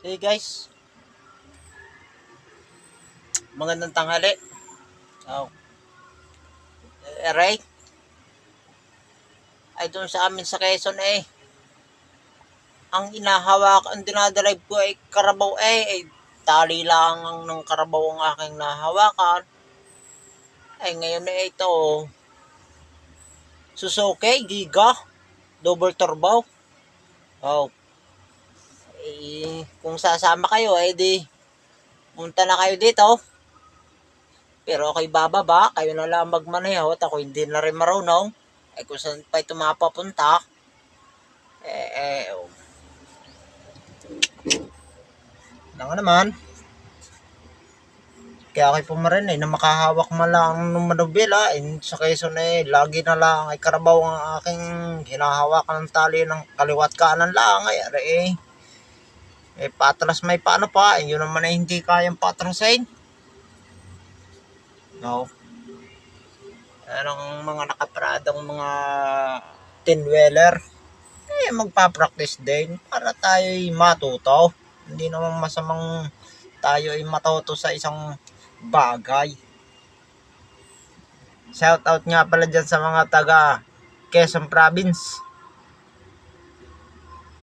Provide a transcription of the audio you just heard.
Hey guys, magandang tanghali. Oh, right, ay doon sa amin sa Quezon ang inahawak, ang dinadrive ko ay karabaw tali lang ang ng karabaw ang aking nahawakan. Ay ngayon ito, Suzuki, Giga, double turbo. Oh, kung sasama kayo, di, punta na kayo dito. Pero ako'y bababa, kayo na lang magmaneho at ako hindi na rin marunong. Ay kung saan pa ito mapapunta, oh, na nga naman. Kaya ako'y pumarin na makahawak man lang ng manubila. Sa Quezon lagi na lang ay karabaw ang aking hinahawakan ng tali ng kaliwat kanan lang. Patras may paano pa. Yun naman ay hindi kayang patrasin. No. Anong mga nakaparadong mga tin-wheeler. Magpa-practice din para tayo'y matuto. Hindi naman masamang tayo ay matuto sa isang bagay. Shout out nga pala dyan sa mga taga Quezon Province.